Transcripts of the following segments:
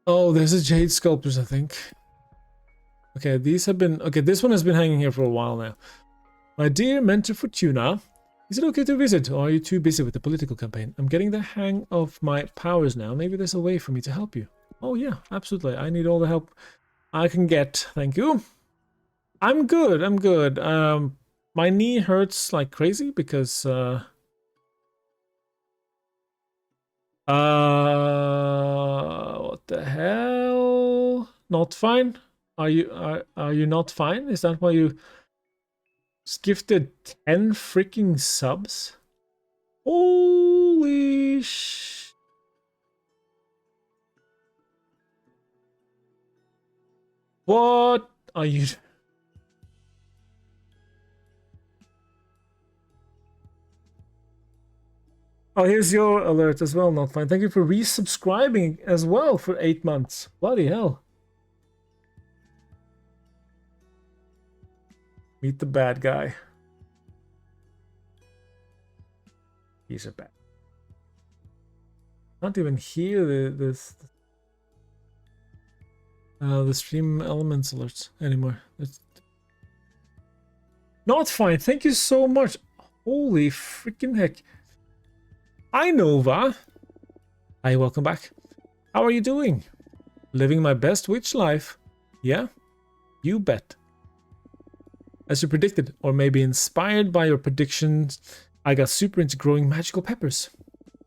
Oh, there's a Jade Sculptors, I think. Okay, these have been... Okay, this one has been hanging here for a while now. My dear mentor Fortuna, is it okay to visit, or are you too busy with the political campaign? I'm getting the hang of my powers now. Maybe there's a way for me to help you. Oh yeah, absolutely. I need all the help I can get. Thank you. I'm good. I'm good. My knee hurts like crazy because what the hell? Not fine? Are you not fine? Is that why you gifted 10 freaking subs? Holy sh... What are you... Oh, here's your alert as well, not fine. Thank you for resubscribing as well for 8 months. Bloody hell. Meet the bad guy. He's a bad. Can't even hear the stream elements alerts anymore. It's not fine. Thank you so much. Holy freaking heck. Hi Nova. Hi, welcome back. How are you doing? Living my best witch life. Yeah? You bet. As you predicted, or maybe inspired by your predictions, I got super into growing magical peppers.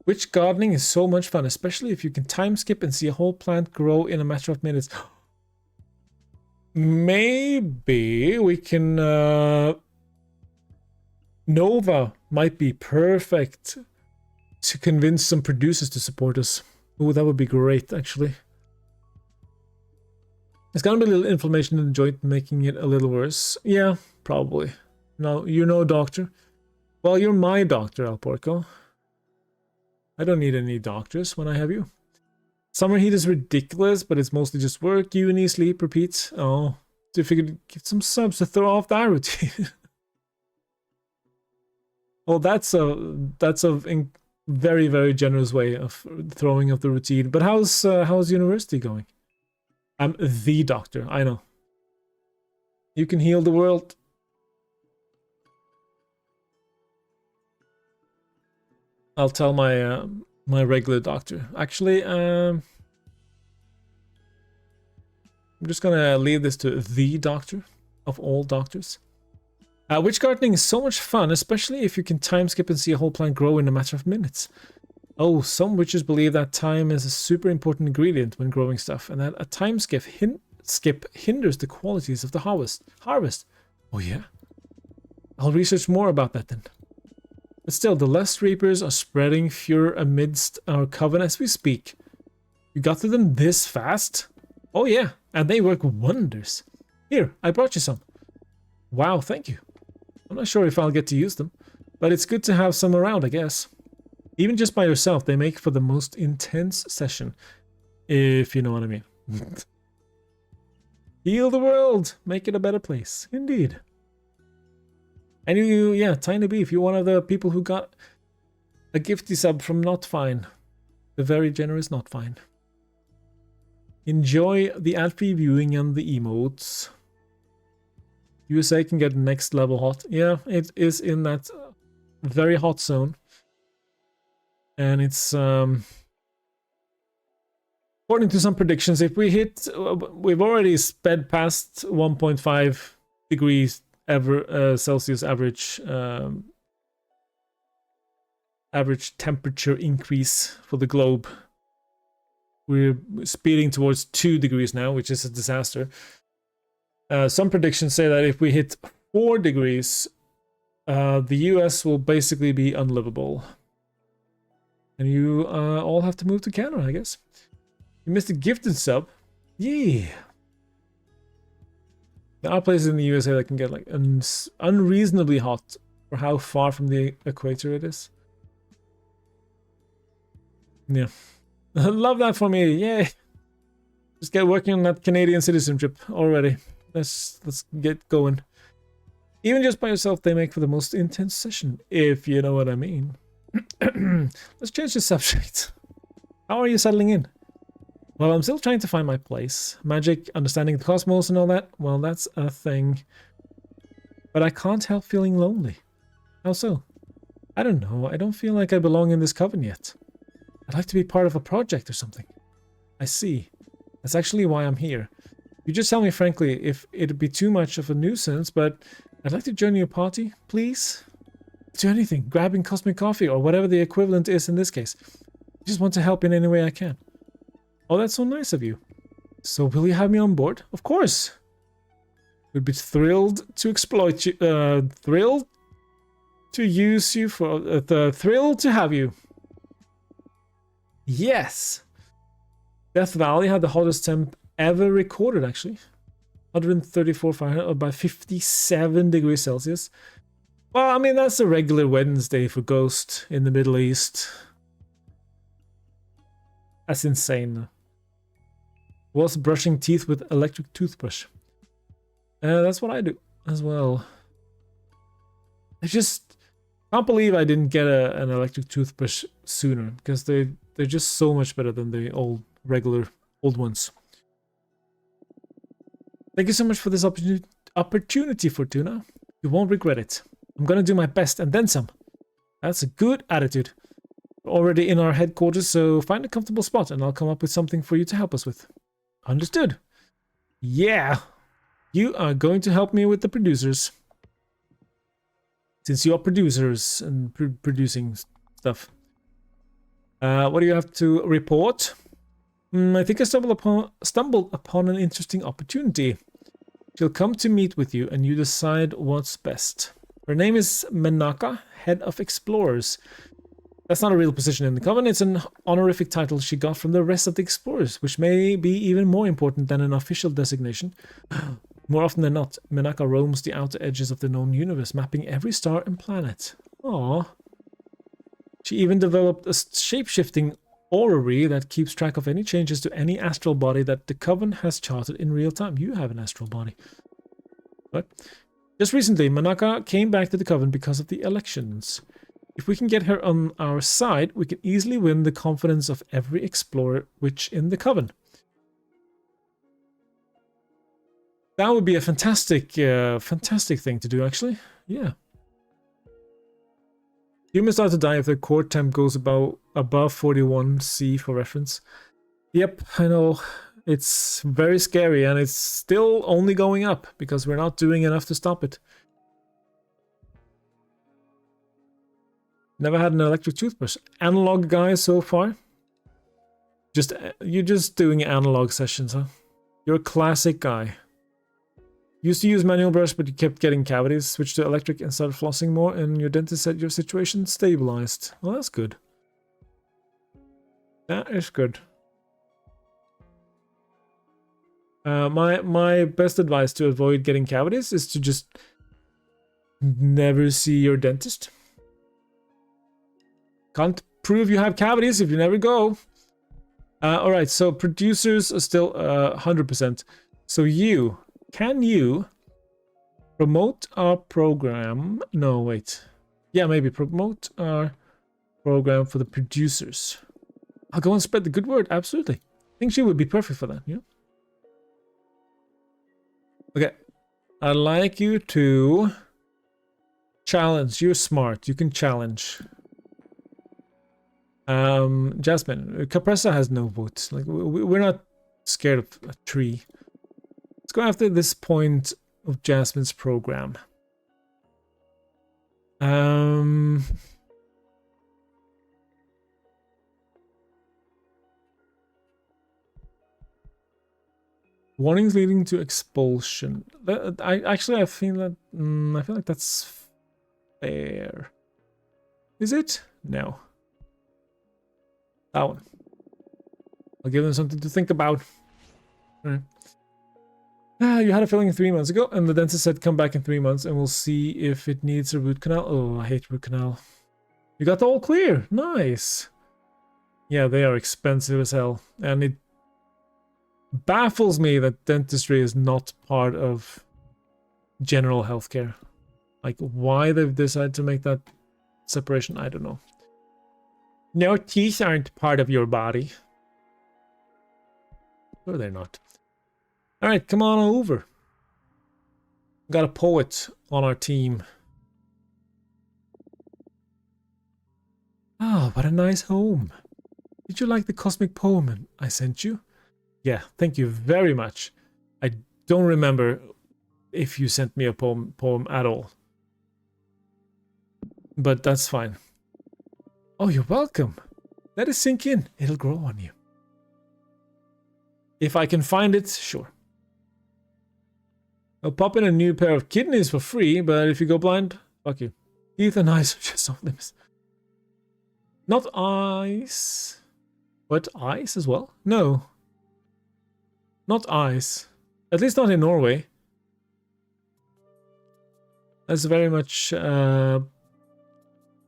Witch gardening is so much fun, especially if you can time skip and see a whole plant grow in a matter of minutes. Maybe we can... Nova might be perfect to convince some producers to support us. Oh, that would be great, actually. It's gonna be a little inflammation in the joint, making it a little worse. Yeah, probably. No, you're no doctor. Well, you're my doctor, Alporco. I don't need any doctors when I have you. Summer heat is ridiculous, but it's mostly just work, uni, sleep, repeat. Oh, so you figured get some subs to throw off that routine. Well, that's a very, very generous way of throwing off the routine. But how's university going? I'm the doctor, I know. You can heal the world. I'll tell my my regular doctor. Actually, I'm just gonna leave this to the doctor of all doctors. Witch gardening is so much fun, especially if you can time skip and see a whole plant grow in a matter of minutes. Oh, some witches believe that time is a super important ingredient when growing stuff, and that a time skip hinders the qualities of the harvest. Oh yeah? I'll research more about that then. But still, the Lust Reapers are spreading furor amidst our coven as we speak. You got to them this fast? Oh yeah, and they work wonders. Here, I brought you some. Wow, thank you. I'm not sure if I'll get to use them, but it's good to have some around, I guess. Even just by yourself, they make for the most intense session, if you know what I mean. Heal the world, make it a better place, indeed. And you, yeah, Tiny Beef, you're one of the people who got a gifty sub from Not Fine. The very generous Not Fine. Enjoy the ad-free viewing and the emotes. USA can get next level hot. Yeah, it is in that very hot zone. And it's, according to some predictions, if we hit, we've already sped past 1.5 degrees Celsius average average temperature increase for the globe. We're speeding towards 2 degrees now, which is a disaster. Some predictions say that if we hit 4 degrees, the US will basically be unlivable. And you all have to move to Canada, I guess. You missed a gifted sub. Yeah. There are places in the USA that can get like unreasonably hot for how far from the equator it is. Yeah. Love that for me. Yay. Just get working on that Canadian citizenship already. Let's get going. Even just by yourself, they make for the most intense session, if you know what I mean. Let's change the subject. How are you settling in? Well, I'm still trying to find my place. Magic, understanding the cosmos and all that, well, that's a thing. But I can't help feeling lonely. How so? I don't know. I don't feel like I belong in this coven yet. I'd like to be part of a project or something. I see. That's actually why I'm here. You just tell me frankly if it'd be too much of a nuisance, but I'd like to join your party, please. Do anything. Grabbing cosmic coffee or whatever the equivalent is in this case. I just want to help in any way I can. Oh, that's so nice of you. So will you have me on board? Of course. We'd be thrilled to exploit you. Thrilled to use you for... thrilled to have you. Yes. Death Valley had the hottest temp ever recorded, actually. 134 Fahrenheit by 57 degrees Celsius. Well, I mean, that's a regular Wednesday for Ghost in the Middle East. That's insane. Was brushing teeth with electric toothbrush. That's what I do as well. I just can't believe I didn't get an electric toothbrush sooner, because they're just so much better than the regular old ones. Thank you so much for this opportunity, Fortuna. You won't regret it. I'm gonna do my best and then some. That's a good attitude. We're already in our headquarters, so find a comfortable spot and I'll come up with something for you to help us with. Understood. Yeah. You are going to help me with the producers. Since you are producers and producing stuff. What do you have to report? I think I stumbled upon an interesting opportunity. She'll come to meet with you and you decide what's best. Her name is Menaka, Head of Explorers. That's not a real position in the Coven, it's an honorific title she got from the rest of the Explorers, which may be even more important than an official designation. More often than not, Menaka roams the outer edges of the known universe, mapping every star and planet. Aww. She even developed a shape-shifting orrery that keeps track of any changes to any astral body that the Coven has charted in real time. You have an astral body. But just recently, Menaka came back to the Coven because of the elections. If we can get her on our side, we can easily win the confidence of every explorer witch in the Coven. That would be a fantastic thing to do, actually. Yeah. Humans start to die if their core temp goes above 41C for reference. Yep, I know. It's very scary, and it's still only going up because we're not doing enough to stop it. Never had an electric toothbrush. Analog guy so far? You're just doing analog sessions, huh? You're a classic guy. Used to use manual brush, but you kept getting cavities. Switched to electric and started flossing more, and your dentist said your situation stabilized. Well, that's good. That is good. My best advice to avoid getting cavities is to just never see your dentist. Can't prove you have cavities if you never go. Alright, so producers are still 100%. So can you promote our program? No, wait. Yeah, maybe promote our program for the producers. I'll go and spread the good word, absolutely. I think she would be perfect for that, yeah? Okay. I'd like you to challenge. You're smart. You can challenge. Jasmine, Capressa has no votes. Like, we're not scared of a tree. Let's go after this point of Jasmine's program. Warnings leading to expulsion. I feel like that's fair. Is it? No. That one. I'll give them something to think about. Right. You had a filling 3 months ago, and the dentist said come back in 3 months and we'll see if it needs a root canal. Oh, I hate root canal. You got the all clear. Nice. Yeah, they are expensive as hell. And it baffles me that dentistry is not part of general healthcare. Like, why they've decided to make that separation, I don't know. No, teeth aren't part of your body. Or they're not. Alright, come on over. Got a poet on our team. Ah, what a nice home. Did you like the cosmic poem I sent you? Yeah, thank you very much. I don't remember if you sent me a poem at all. But that's fine. Oh, you're welcome. Let it sink in. It'll grow on you. If I can find it, sure. I'll pop in a new pair of kidneys for free, but if you go blind, fuck you. Teeth and eyes are just off limits. Not eyes. What, eyes as well? No. Not eyes. At least not in Norway. That's very much part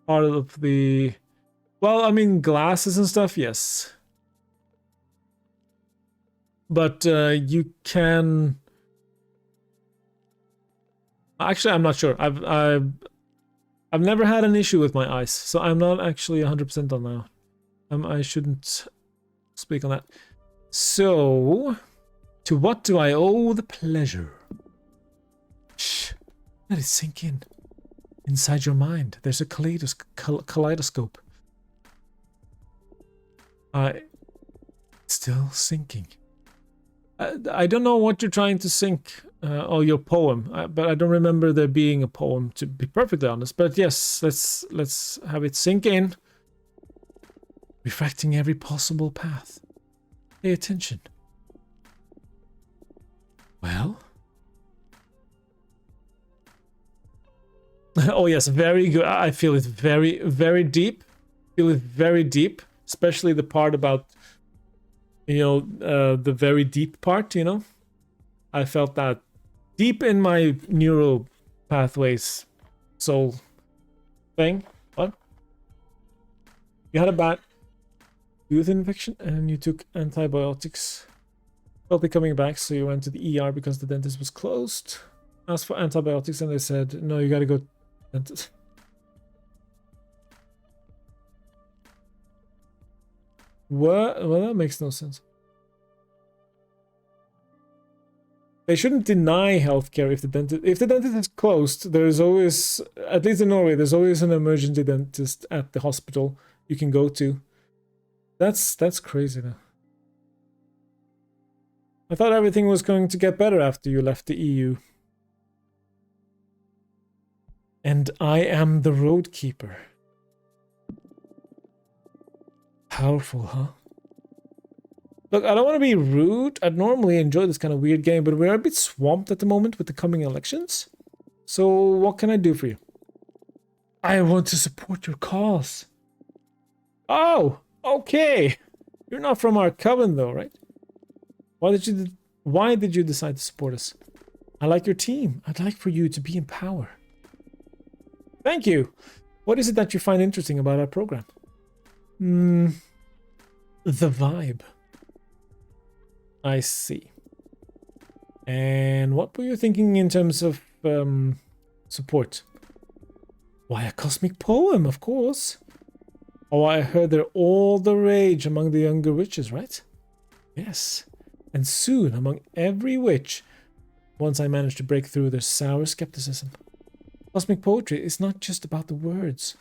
of the... Well, I mean, glasses and stuff, yes. But you can... Actually, I'm not sure. I've never had an issue with my eyes, so I'm not actually 100% on that. I shouldn't speak on that. So, to what do I owe the pleasure? Shh, let it sink in. Inside your mind, there's a kaleidoscope. Still sinking. I don't know what you're trying to sink. Oh, your poem, but I don't remember there being a poem, to be perfectly honest. But yes, let's have it sink in, refracting every possible path. Pay attention. Well, oh yes, very good. I feel it very, very deep. Feel it very deep, especially the part about, you know, the very deep part. You know, I felt that deep in my neural pathways, soul thing. What? You had a bad tooth infection and you took antibiotics. Felt it coming back, so you went to the ER because the dentist was closed. Asked for antibiotics and they said, no, you gotta go to the dentist. What? Well, that makes no sense. They shouldn't deny healthcare if the dentist is closed. There's always, at least in Norway, there's always an emergency dentist at the hospital you can go to. That's crazy though. I thought everything was going to get better after you left the EU. And I am the road keeper. Powerful, huh? Look, I don't want to be rude. I'd normally enjoy this kind of weird game, but we're a bit swamped at the moment with the coming elections. So what can I do for you? I want to support your cause. Oh, okay. You're not from our coven though, right? Why did you decide to support us? I like your team. I'd like for you to be in power. Thank you. What is it that you find interesting about our program? The vibe. I see. And what were you thinking in terms of support? Why, a cosmic poem, of course. Oh, I heard they're all the rage among the younger witches, right? Yes. And soon among every witch, once I manage to break through their sour skepticism. Cosmic poetry is not just about the words.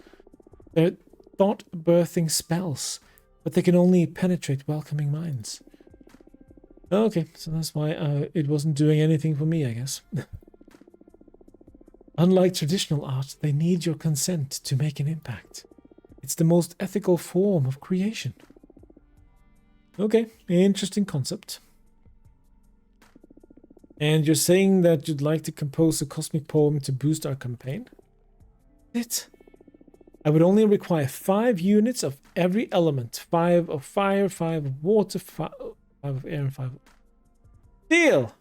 They're thought-birthing spells, but they can only penetrate welcoming minds. Okay, so that's why it wasn't doing anything for me, I guess. Unlike traditional art, they need your consent to make an impact. It's the most ethical form of creation. Okay, interesting concept. And you're saying that you'd like to compose a cosmic poem to boost our campaign? It. I would only require 5 units of every element. 5 of fire, 5 of water, 5 of air, and 5 of... Deal!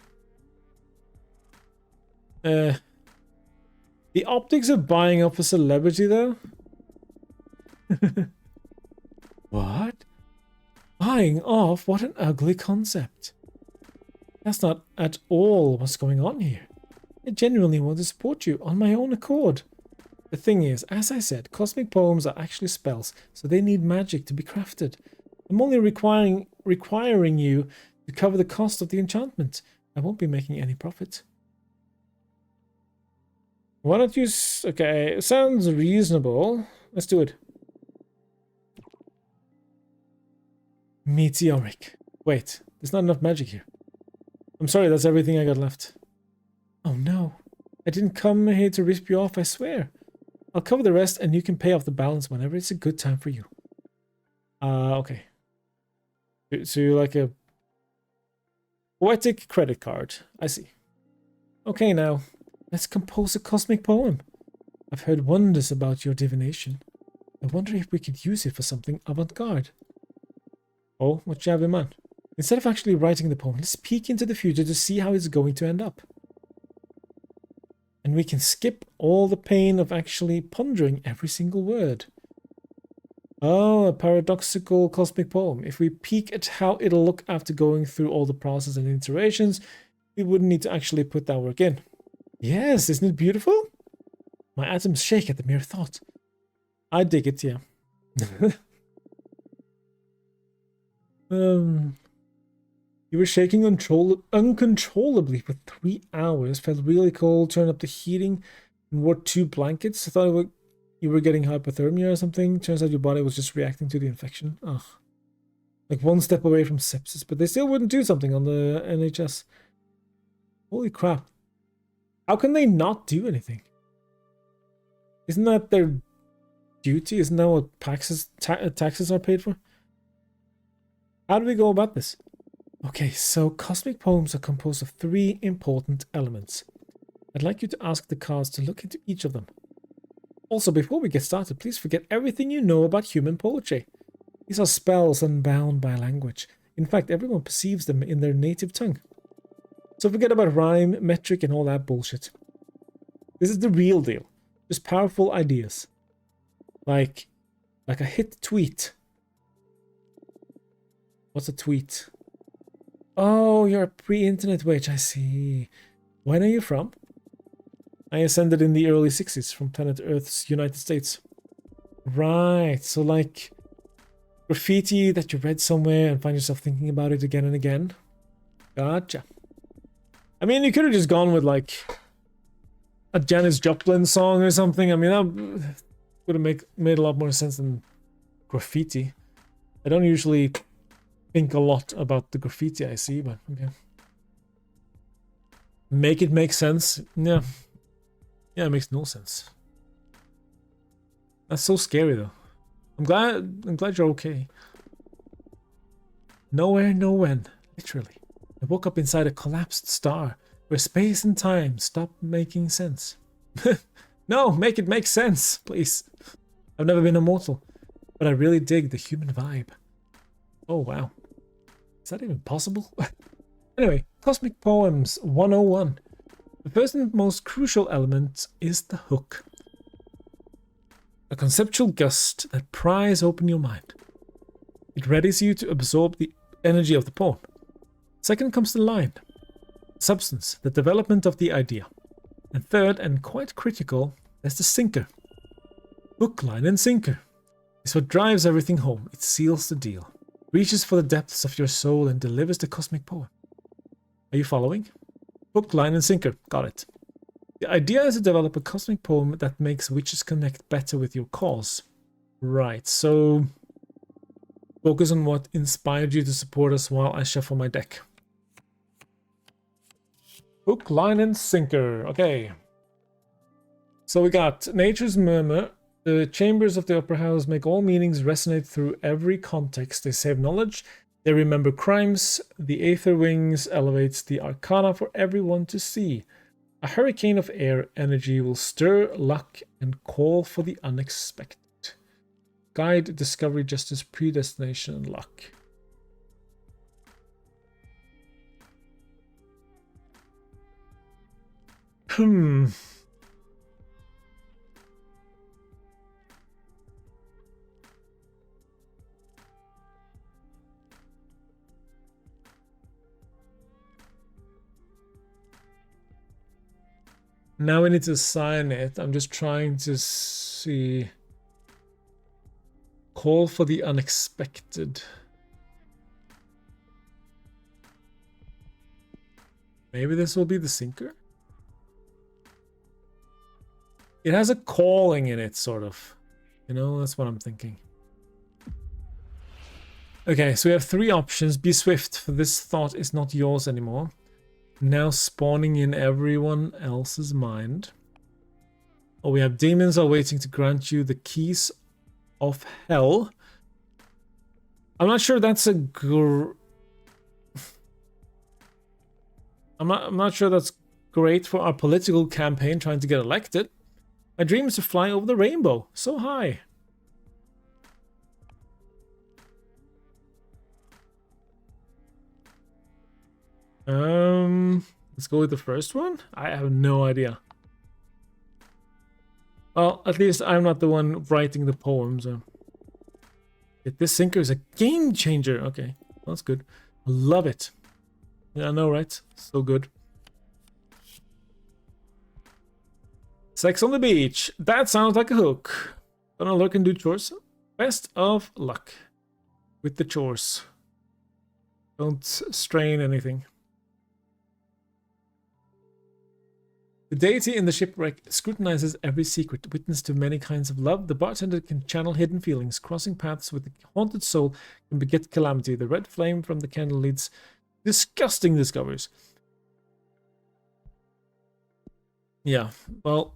The optics of buying up a celebrity, though? What? Buying off? What an ugly concept. That's not at all what's going on here. I genuinely want to support you on my own accord. The thing is, as I said, cosmic poems are actually spells, so they need magic to be crafted. I'm only requiring you to cover the cost of the enchantment. I won't be making any profit. Why don't you... Okay, sounds reasonable. Let's do it. Meteoric. Wait, there's not enough magic here. I'm sorry, that's everything I got left. Oh no. I didn't come here to rip you off, I swear. I'll cover the rest and you can pay off the balance whenever it's a good time for you. Okay. So you're like a poetic credit card. I see. Okay, now, let's compose a cosmic poem. I've heard wonders about your divination. I wonder if we could use it for something avant-garde. Oh, what you have in mind? Instead of actually writing the poem, let's peek into the future to see how it's going to end up. And we can skip all the pain of actually pondering every single word. Oh, a paradoxical cosmic poem. If we peek at how it'll look after going through all the process and iterations, we wouldn't need to actually put that work in. Yes, isn't it beautiful? My atoms shake at the mere thought. I dig it, yeah. You were shaking uncontrollably for 3 hours, felt really cold, turned up the heating, and wore 2 blankets. I thought you were getting hypothermia or something. Turns out your body was just reacting to the infection. Ugh. Like 1 step away from sepsis, but they still wouldn't do something on the NHS. Holy crap. How can they not do anything? Isn't that their duty? Isn't that what taxes are paid for? How do we go about this? Okay, so cosmic poems are composed of 3 important elements. I'd like you to ask the cards to look into each of them. Also, before we get started, please forget everything you know about human poetry. These are spells unbound by language. In fact, everyone perceives them in their native tongue. So forget about rhyme, metric, and all that bullshit. This is the real deal. Just powerful ideas. Like a hit tweet. What's a tweet? Oh, you're a pre-internet witch, I see. When are you from? I ascended in the early 60s from planet Earth's United States. Right, so like graffiti that you read somewhere and find yourself thinking about it again and again. Gotcha. I mean, you could have just gone with like a Janis Joplin song or something. I mean, that would have made a lot more sense than graffiti. I don't usually think a lot about the graffiti I see, but okay. Make it make sense. Yeah. Yeah, it makes no sense. That's so scary though. I'm glad you're okay. Nowhere, no when. Literally. I woke up inside a collapsed star where space and time stopped making sense. No, make it make sense, please. I've never been immortal, but I really dig the human vibe. Oh wow. Is that even possible? Anyway, Cosmic Poems 101. The first and most crucial element is the hook. A conceptual gust that pries open your mind. It readies you to absorb the energy of the poem. Second comes the line. Substance, the development of the idea. And third, and quite critical, there's the sinker. Hook, line, and sinker. It's what drives everything home. It seals the deal. Reaches for the depths of your soul and delivers the cosmic poem. Are you following? Hook, line, and sinker. Got it. The idea is to develop a cosmic poem that makes witches connect better with your cause. Right, so focus on what inspired you to support us while I shuffle my deck. Hook, line, and sinker. Okay. So we got Nature's Murmur. The chambers of the upper house make all meanings resonate through every context. They save knowledge. They remember crimes. The Aether Wings elevates the arcana for everyone to see. A hurricane of air energy will stir luck and call for the unexpected. Guide, discovery, justice, predestination, and luck. Now we need to assign it. I'm just trying to see. Call for the unexpected. Maybe this will be the sinker? It has a calling in it, sort of. You know, that's what I'm thinking. Okay, so we have 3 options. Be swift, for this thought is not yours anymore. Now spawning in everyone else's mind. Or we have demons are waiting to grant you the keys of hell. I'm not sure that's a I'm not sure that's great for our political campaign trying to get elected. My dream is to fly over the rainbow, so high. Let's go with the first one. I have no idea. Well, at least I'm not the one writing the poem, so. This sinker is a game changer. Okay, that's good. I love it. Yeah, I know, right? So good. Sex on the beach. That sounds like a hook. Gonna look and do chores. Best of luck with the chores. Don't strain anything. The deity in the shipwreck scrutinizes every secret. Witness to many kinds of love, the bartender can channel hidden feelings. Crossing paths with the haunted soul can beget calamity. The red flame from the candle leads disgusting discoveries. Yeah, well,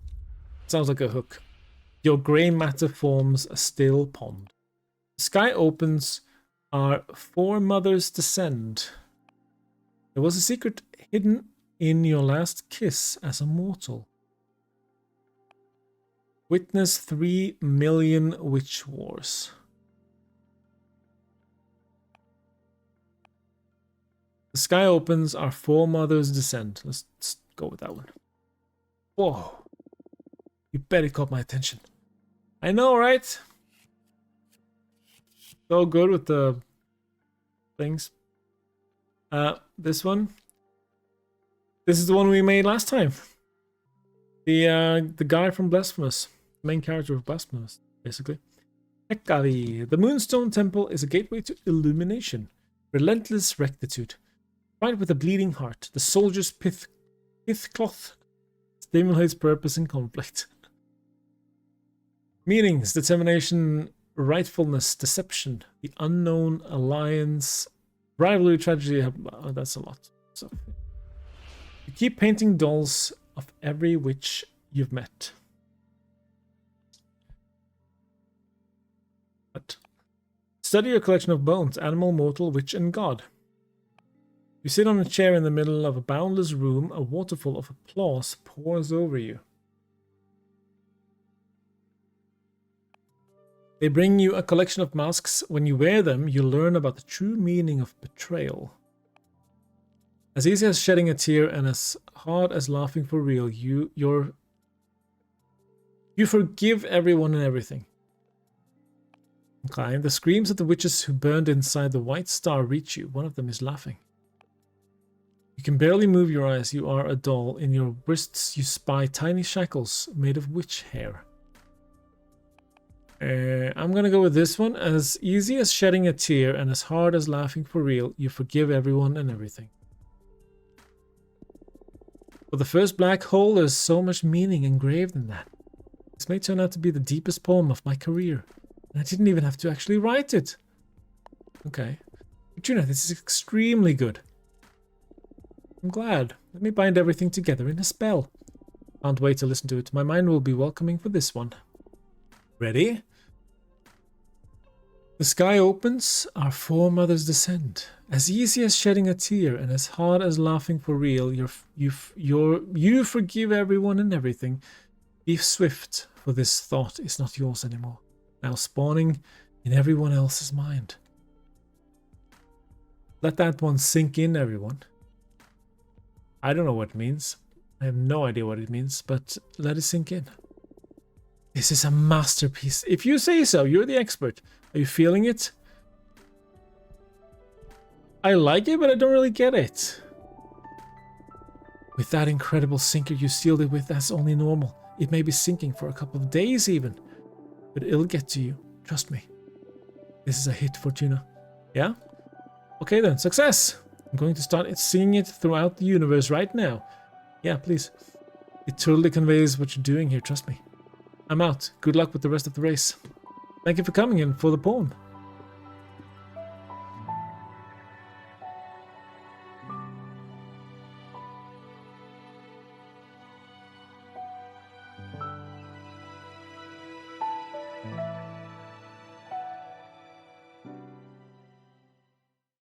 sounds like a hook. Your grey matter forms a still pond. The sky opens, our foremothers descend. There was a secret hidden in your last kiss as a mortal. Witness 3 million witch wars. The sky opens, our foremothers descend. Let's go with that one. Whoa. You bet it caught my attention. I know, right? So good with the things. This one. This is the one we made last time. The guy from Blasphemous. The main character of Blasphemous, basically. Hekari. The Moonstone Temple is a gateway to illumination. Relentless rectitude. Fight with a bleeding heart. The soldier's pith cloth stimulates purpose in conflict. Meanings. Determination. Rightfulness. Deception. The unknown. Alliance. Rivalry. Tragedy. Oh, that's a lot. So. You keep painting dolls of every witch you've met. What? Study your collection of bones, animal, mortal, witch, and god. You sit on a chair in the middle of a boundless room, a waterfall of applause pours over you. They bring you a collection of masks. When you wear them, you learn about the true meaning of betrayal. As easy as shedding a tear and as hard as laughing for real, you forgive everyone and everything. Okay, the screams of the witches who burned inside the white star reach you. One of them is laughing. You can barely move your eyes. You are a doll. In your wrists you spy tiny shackles made of witch hair. I'm gonna go with this one. As easy as shedding a tear and as hard as laughing for real, you forgive everyone and everything. For the first black hole, there's so much meaning engraved in that. This may turn out to be the deepest poem of my career. And I didn't even have to actually write it. Okay. Fortuna, this is extremely good. I'm glad. Let me bind everything together in a spell. Can't wait to listen to it. My mind will be welcoming for this one. Ready? The sky opens, our foremothers descend. As easy as shedding a tear and as hard as laughing for real, you forgive everyone and everything. Be swift, for this thought is not yours anymore. Now spawning in everyone else's mind. Let that one sink in, everyone. I don't know what it means. I have no idea what it means, but let it sink in. This is a masterpiece. If you say so, you're the expert. Are you feeling it? I like it, but I don't really get it. With that incredible sinker you sealed it with, that's only normal. It may be sinking for a couple of days even. But it'll get to you. Trust me. This is a hit, Fortuna. Yeah? Okay then, success! I'm going to start seeing it throughout the universe right now. Yeah, please. It totally conveys what you're doing here, trust me. I'm out. Good luck with the rest of the race. Thank you for coming in for the poem.